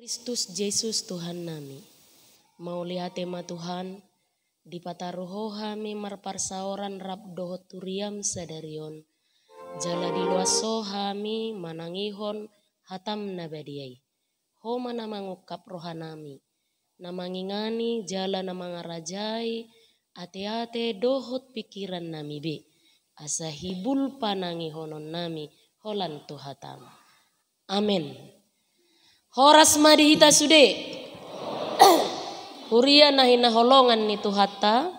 Kristus Yesus Tuhan nami. Mau lihat tema Tuhan, di pataruho hami marparsaoran rap dohot turiam sadarion. Jala di luaso hami manangihon hatam nabadiai. Ho mana mangukap rohanami. Namangingani jala namangarajai, ate-ate dohot pikiran nami be. Asa hibul panangihonon nami holan tuhatam. Amin. Horas madi hita sude. Huria nahina holongan ni tuhata.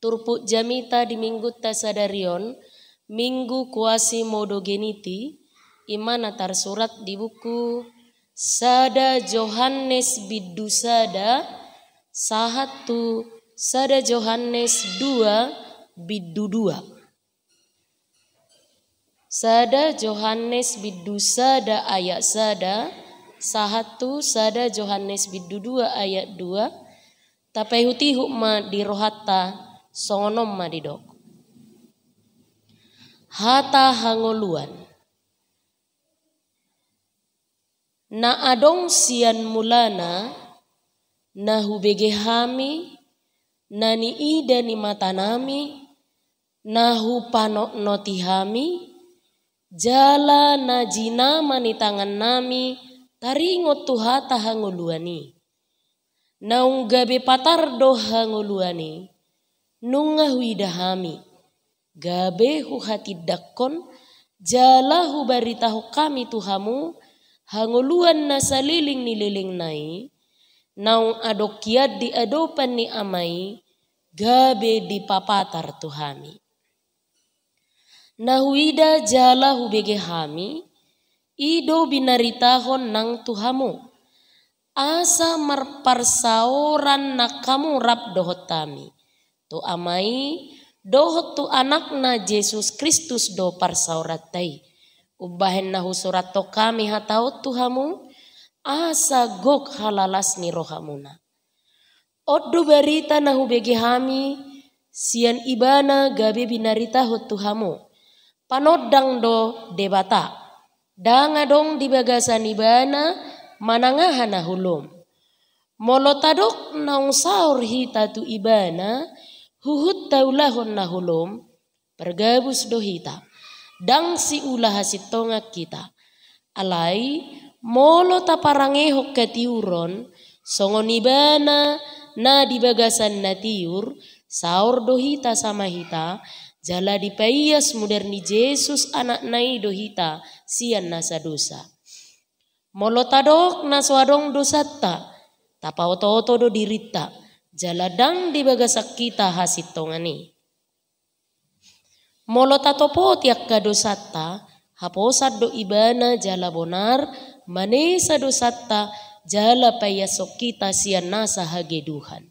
Turpuk jamita di minggu tasadarion. Minggu kuasi modogeniti. Imana tarsurat di buku Sada Johannes Biddusada. Sahatu Sada Johannes 2 Biddu 2. Sada Johannes Biddusada ayat sada. Sahatu Sada Johannes Biddu 2 ayat 2. Tapai huti hukma di rohata songonom madidok. Hata hangoluan. Na adong sian mulana na hubege hami na ni ida ni matanami na hupanok noti hami jala na jinama ni tangan nami taringot tuhata hangoluani naung gabe patardo hangoluani nunga huida hami gabe huhati dakon jala hubaritahu kami tuhamu hangoluan na saliling nililing nai naung adokiat di adopan ni amai gabe di papatar tuhami. Nahuida jala hubege hami ido binaritahon nang tuhamu asa marparsaoran nakamu rap dohotami tu amai dohot tu anakna Yesus Kristus do parsaoratai ubahen nahu surat to kami hatau tuhamu asa gok halalas ni rohamuna oddo barita nahu bege hami sian ibana gabe binarita hot tuhamu panodang do debata danga dong di bagasan ibana manangahana hulum molotadok naung saur hita tu ibana huhut taulahon na hulum pergabus do hita dang si ulah hasitonga kita alai molo taparangehok katiuron songon ibana na di bagasan na tiur saur do hita sama hita jala dipaias moderni Yesus anak nai dohita sian nasa dosa. Molotadok na swadong dosata tapa oto-oto do dirita jala dang dibagasak kita hasit tongani. Molotatopo tiak ka dosata haposat do ibana jala bonar manesa dosata jala payasok kita sian nasa hageduhan.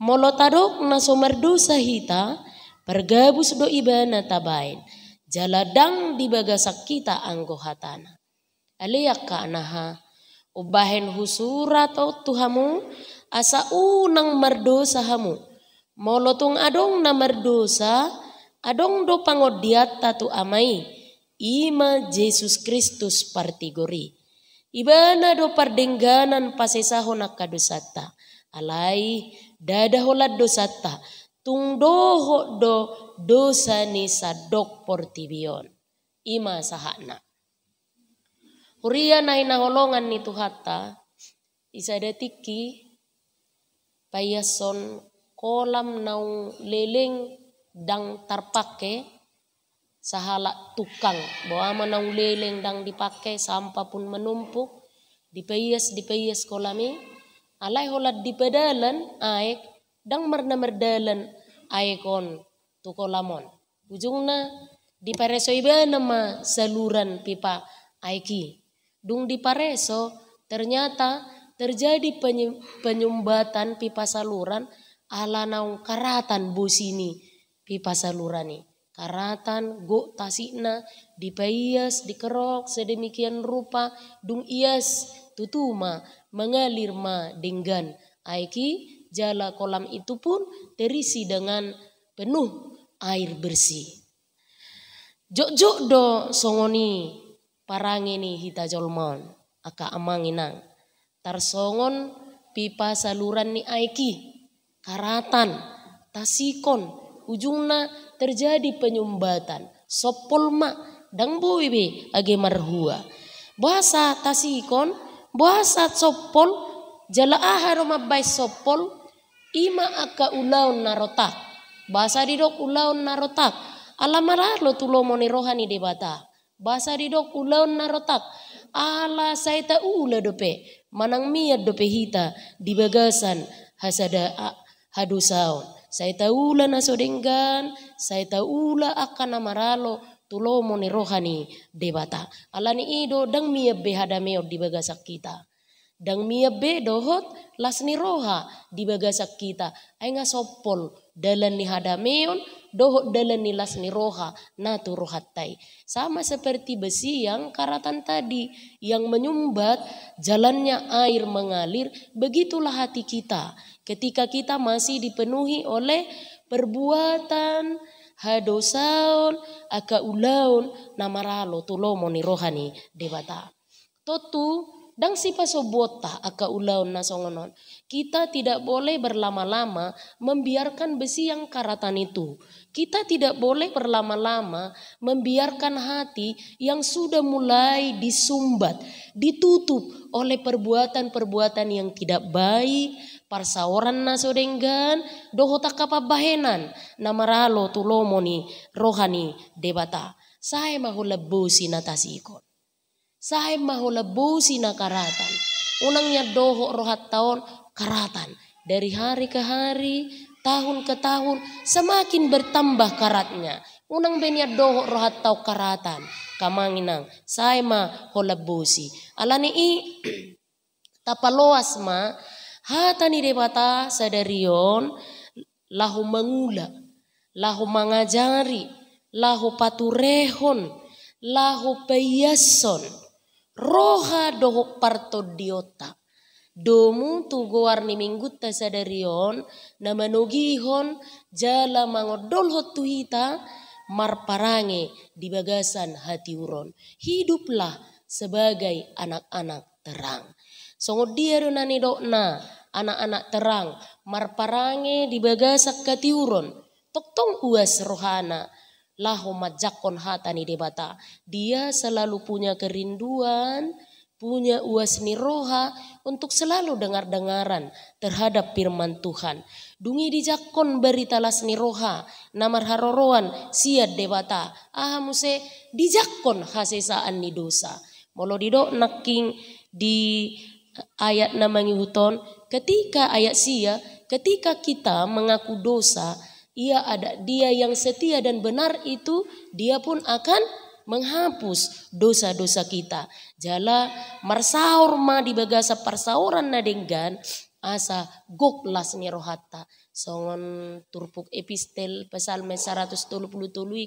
Molotadok na somerdosa hita pergabus do ibana tabain jaladang dibagasak kita anggo hatana aliak ka anaha ubahen husurat o tuhamu asa unang mardosa hamu molotung adong na mardosa adong do pangodiat tatu amai ima Yesus Kristus partigori ibana do pardengganan pasesahon akadosata alai dadaholad dosata tung doho do dosa ni sadok portibion ima sahana huria nai naholongan ni tuhata isadatiki payason kolam naung leleng dang tarpake sahala tukang bawa naung leleng dang dipake sampah pun menumpuk dipayas kolami alai holat di pedalan aek dang marna merdalan aikon tu kolamon ujungna di pareso ibana ma saluran pipa aiki dung di pareso ternyata terjadi penyumbatan pipa saluran ala naung karatan bosini pipa salurani karatan go tasina dipaias dikerok sedemikian rupa dung ias tutuma mengalir ma denggan aiki jala kolam itu pun terisi dengan penuh air bersih. Jok-jok do songoni parangini hita jolmon. aka amanginang. Tarsongon pipa saluran ni aiki, karatan, tasikon, ujungna terjadi penyumbatan. Sopol ma dang boibe age marhua. Bahasa tasikon, bahasa sopol, jala aharo mabay sopol, ima aka ulaon narotak. Bahasa didok ulaon narotak. Alamaralo tulomo ni rohani debata. Bahasa didok ulaon narotak. Ala saita ula dope. Manang miat dope hita di bagasan hasada hadusaon. Saita ula nasodenggan. Saita ula akan namaralo tulomo ni rohani debata. Alani ido dang miat behadameo di bagasak kita. Dang miabe dohot las ni roha di bagasak kita. Ay nga sopol dalan ni hadameon dohot dalan ni las ni roha na tu rohatay. Sama seperti besi yang karatan tadi yang menyumbat jalannya air mengalir. Begitulah hati kita ketika kita masih dipenuhi oleh perbuatan hadosaon aka ulaon namaralo tulomo ni rohani debata. Totu dang sipa sobota aka ulaon na songonon. Kita tidak boleh berlama-lama membiarkan besi yang karatan itu. Kita tidak boleh berlama-lama membiarkan hati yang sudah mulai disumbat, ditutup oleh perbuatan-perbuatan yang tidak baik, parsaoran na sodenggan, dohota kapabahenan, namaralo tulomoni rohani debata. Saya mahula bosi na tasikon. Saya mahula bosi na karatan. Unangnya doho rohat tahun karatan. Dari hari ke hari, tahun ke tahun, semakin bertambah karatnya. Unang benya doho rohat tau karatan. Kamanginang, saya mahula bosi. Alani i tapaloas ma, hata ni debata sadarion, lahu mangula, lahu mangajari, lahu paturehon, lahu peyason. Roha doho parto diota. Domu tu gowarni minggutta sadarion na manugihon jala mangodolhot tuhita marparange di bagasan hati uron. Hiduplah sebagai anak-anak terang. Songod dia nani dokna anak-anak terang marparange di bagasak hati uron. Toktong uas rohana. Lahu majakon hatani debata. Dia selalu punya kerinduan, punya uas ni roha untuk selalu dengar-dengaran terhadap firman Tuhan. Dungi dijakon beritalas ni roha, namar haroroan siad debata. Muse dijakon hasesaan ni dosa. Molo didok naking di ayat namangi huton, ketika ayat sia, ketika kita mengaku dosa, dia yang setia dan benar itu, dia pun akan menghapus dosa-dosa kita. Jala marsaur ma di bagasa parsauran na denggan asa goklas ni rohatta. Songon turpuk epistel pesalme 133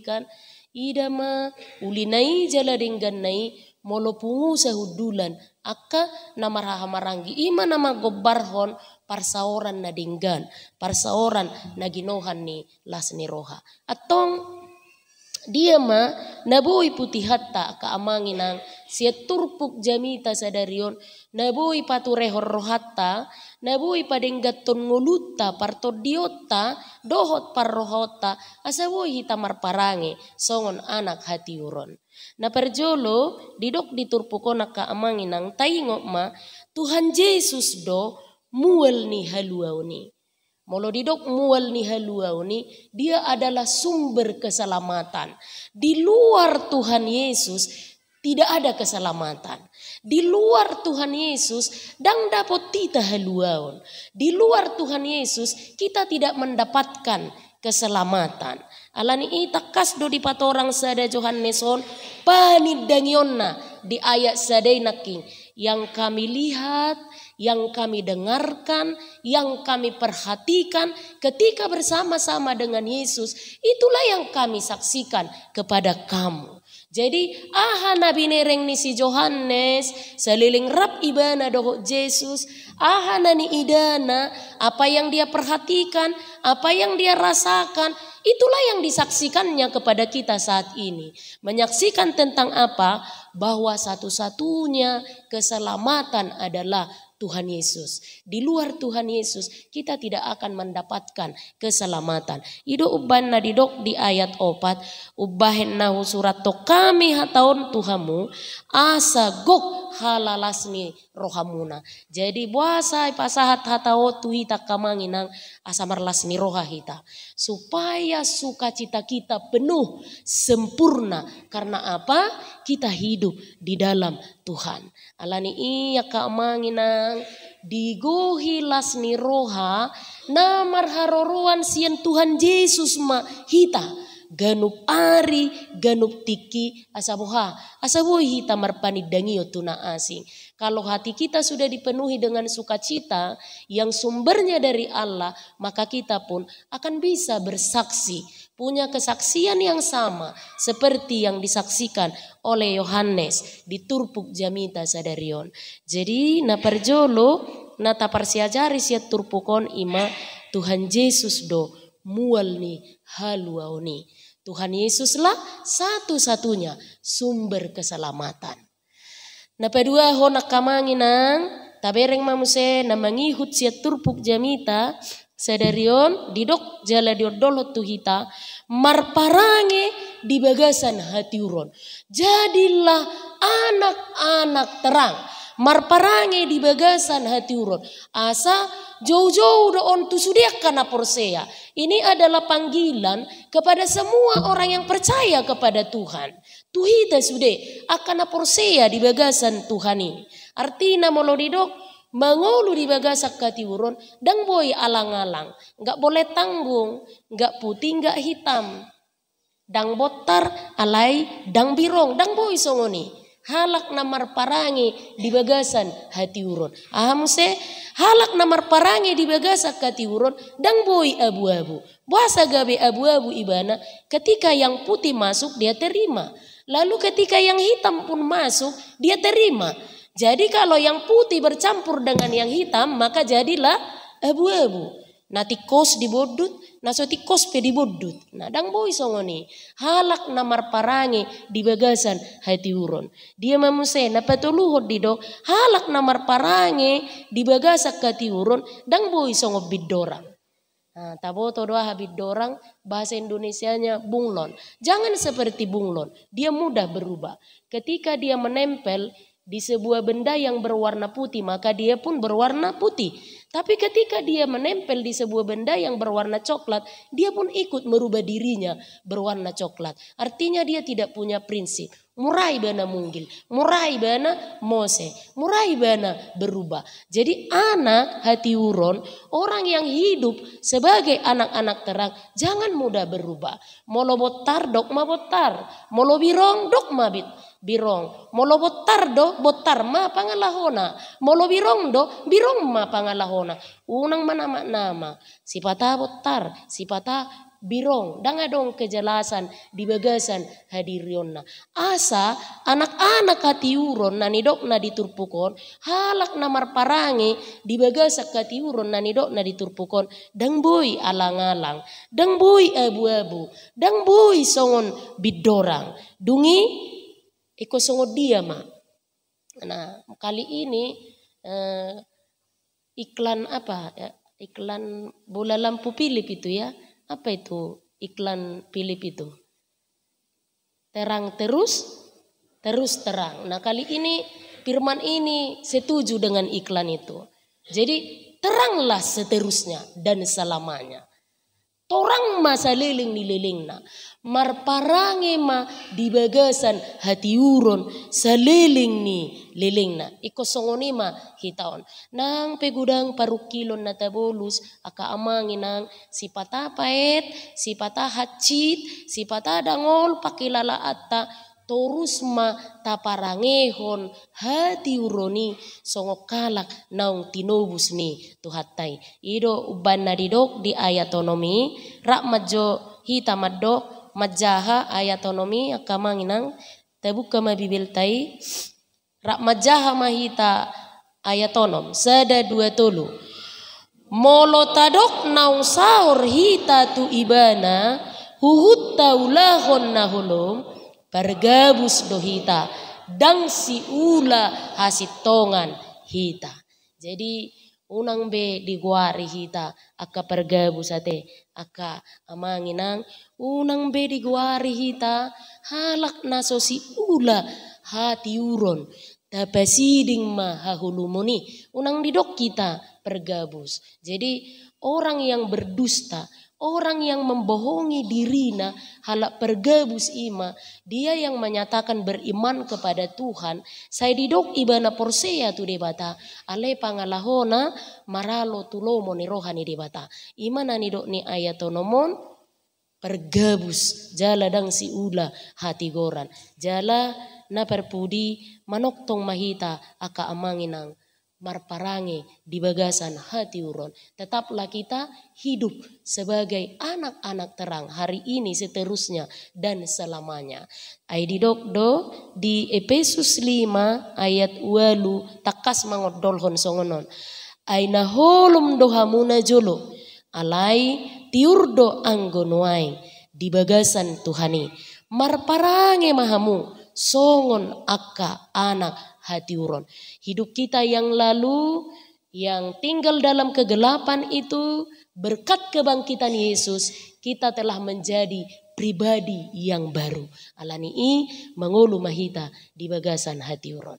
kan ida ma ulinai jala denggan nai molo pungu sahudulan akka namaraha marangi ima nama gobarhon parsaoran na dinggan, parsaoran na ginohan ni las ni roha. Atong dia ma nabuhi putih hatta kaamangin ang siya turpuk jamita sadarion, nabuhi paturehor rohatta, nabuhi padenggaton nguluta partodiota, dohot parrohota, asawoy hitamar parange, songon anak hati uron. Na perjolo didok diturpuko na kaamangin ang taingok ma, Tuhan Yesus do mual ni haluau ni. Molo didok mual ni haluau ni, dia adalah sumber keselamatan. Di luar Tuhan Yesus tidak ada keselamatan. Di luar Tuhan Yesus dang dapat tita haluaun. Di luar Tuhan Yesus kita tidak mendapatkan keselamatan. Alani itakas do di patorang sada Johanneson panidangionna di ayat sadai naking yang kami lihat, yang kami dengarkan, yang kami perhatikan ketika bersama-sama dengan Yesus, itulah yang kami saksikan kepada kamu. Jadi aha nabi nereng ni si Yohanes seliling rap ibana doho Yesus, aha nani idana, apa yang dia perhatikan, apa yang dia rasakan, itulah yang disaksikannya kepada kita saat ini. Menyaksikan tentang apa? Bahwa satu-satunya keselamatan adalah Tuhan Yesus. Di luar Tuhan Yesus kita tidak akan mendapatkan keselamatan. Ido uban na didok di ayat 4, ubahen nahu surat to kami hataon Tuhamu asa gok halalasni rohamuna. Jadi buasa pasahat hatao tuhita kamanginang asa marlasni roha hita. Supaya sukacita kita penuh sempurna. Karena apa? Kita hidup di dalam Tuhan. Alani iya kamanginang digohi lasni roha na marharoruan sian Tuhan Yesus ma hita ganup ari ganup tiki asabuha asabuhi hita marpani dangio tuna asing. Kalau hati kita sudah dipenuhi dengan sukacita yang sumbernya dari Allah, maka kita pun akan bisa bersaksi, punya kesaksian yang sama seperti yang disaksikan oleh Yohanes di Turpuk Jamita Sadarion. Jadi na parjolo na taparsiajari sia turpukon ima Tuhan Yesus do mual ni haluaoni. Tuhan Yesuslah satu-satunya sumber keselamatan. Na padua ho nakamanginang tabereng mamuse na mangihut sia Turpuk Jamita Sadarion didok jala diodolo tuhita marparange di bagasan hati uron. Jadilah anak-anak terang marparange di bagasan hati uron. Asa jauh-jauh doon tusudiak kana porsea. Ini adalah panggilan kepada semua orang yang percaya kepada Tuhan. Tuhita sude akan porsea di bagasan Tuhan ini. Artinya molodidok mengulu di bagasak katiuron dang boy alang-alang, nggak boleh tanggung, nggak putih nggak hitam, dang botar alai dang birong, dang boy songoni, halak namar parangi di bagasan hati uron. Ahamuse halak namar parangi di bagasak hati uron dang boy abu-abu. Buasa gabe abu-abu ibana ketika yang putih masuk dia terima, lalu ketika yang hitam pun masuk dia terima. Jadi kalau yang putih bercampur dengan yang hitam maka jadilah abu-abu. Nah tikos dibodut, nah so tikos pe dibodut. Nah dang boy songoni halak namar parangi di bagasan hati uron. Dia mamuse na patuluhod didok halak namar parangi di bagasak hati uron dang boy songo bidorang. Nah, taboto doa habid dorang bahasa Indonesianya bunglon. Jangan seperti bunglon, dia mudah berubah. Ketika dia menempel di sebuah benda yang berwarna putih maka dia pun berwarna putih. Tapi ketika dia menempel di sebuah benda yang berwarna coklat, dia pun ikut merubah dirinya berwarna coklat. Artinya dia tidak punya prinsip. Murai bana munggil, murai bana mose, murai bana berubah. Jadi anak hati uron, orang yang hidup sebagai anak-anak terang, jangan mudah berubah. Molo botar dok ma botar, molo birong dok ma birong, molo botar do botar ma pangalahona, molo birong do birong ma pangalahona. Unang manama-nama, sipata botar, sipata birong, danga dong kejelasan di bagasan hadirionna. Asa anak-anak hati uron nani dok na diturpukon, halak namar parangi di bagasak hati uron nani dok na diturpukon, dang boy alang-alang, dang boy abu-abu, dang boy songon bidorang, dungi iko songo dia ma. Nah kali ini iklan apa ya? Iklan bola lampu Philip itu ya. Apa itu iklan Philip itu? Terang terus, terus terang. Nah kali ini firman ini setuju dengan iklan itu. Jadi teranglah seterusnya dan selamanya. Torang masa liling ni liling na. Marparange ma di bagasan hati uron saliling ni liling na. Iko songoni ma hitaon. Nang pegudang parukilon na tabolus aka amangin nang sipata paet, sipata hacit, sipata dangol pakilala atta. Torus ma taparangehon hati uroni songo kalak naung tinobus ni tuhatai. Ido uban nadidok di ayatonomi rak majo hita madok majaha ayatonomi akamanginang tabuka mabibil tai rak majaha mahita ayatonom sada dua tolu molo tadok naung sahur hita tu ibana huhut taulahon nahulum pergabus dohita dang si ula hasitongan hita. Jadi unang be diguari hita aka pergabus ate aka amanginang unang be diguari hita halak naso si ula hati uron tapasiding mahahulumuni unang didok kita pergabus. Jadi orang yang berdusta, orang yang membohongi dirina halak pergabus ima, dia yang menyatakan beriman kepada Tuhan, saya didok ibana porsea tu debata, ale pangalahona maralo tulomo ni rohani debata. Imana nidok ni ayatonomon pergabus jala dang si ula hati goran, jala na perpudi manoktong mahita aka amanginang marparange di bagasan hati uron. Tetaplah kita hidup sebagai anak-anak terang hari ini seterusnya dan selamanya. Ay didokdo di Efesus 5 ayat 8 takas mangodolhon songonon. Ay naholom dohamuna jolo alai tiurdo anggonoaing di bagasan Tuhani. Marparange mahamu songon aka anak hati uron. Hidup kita yang lalu yang tinggal dalam kegelapan itu berkat kebangkitan Yesus kita telah menjadi pribadi yang baru. Alani i mengulu mahita di bagasan hati uron.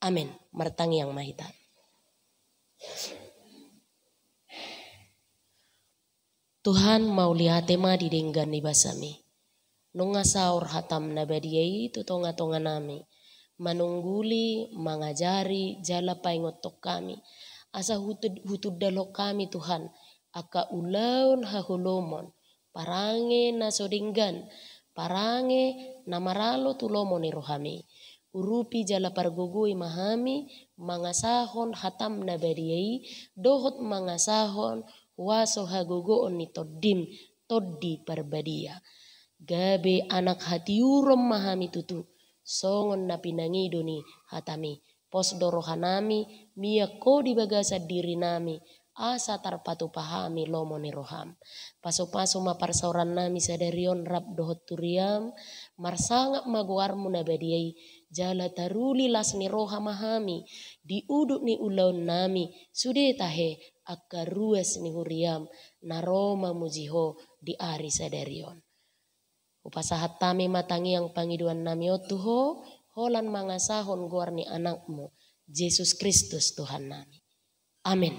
Amin. Martangi yang mahita. Tuhan mau lihat tema didenggan di basami. Nunga saur hatam nabadiai itu tonga-tonga nami. Manungguli, mangajari, jala paingotok kami. Asa hutud dalok kami Tuhan. Aka ulaun hahulomon. Parange nasodinggan. Parange namaralo tulomo ni rohami. Urupi jala pargugui mahami. Mangasahon hatam nabadiai. Dohot mangasahon waso hagogoon ni toddim. Toddi parbadia. Gabe anak hati urom mahami tutu. Songon na pinangido ni hatami. Pos dorohanami mia ko di bagasa diri nami. Asa tarpatu pahami lomo ni roham. Paso-paso maparsauran nami sadarion rap dohot turiam. Marsangap maguarmu nabadiai. Jala taruli las ni roham mahami. Di uduk ni ulaun nami. Sude tahe akaruas ni huriam. Naroma mujiho di ari sadarion. Upasahat tami matangi yang pangiduan nami otuho, holan mangasahon guarni anakmu, Yesus Kristus Tuhan nami. Amin.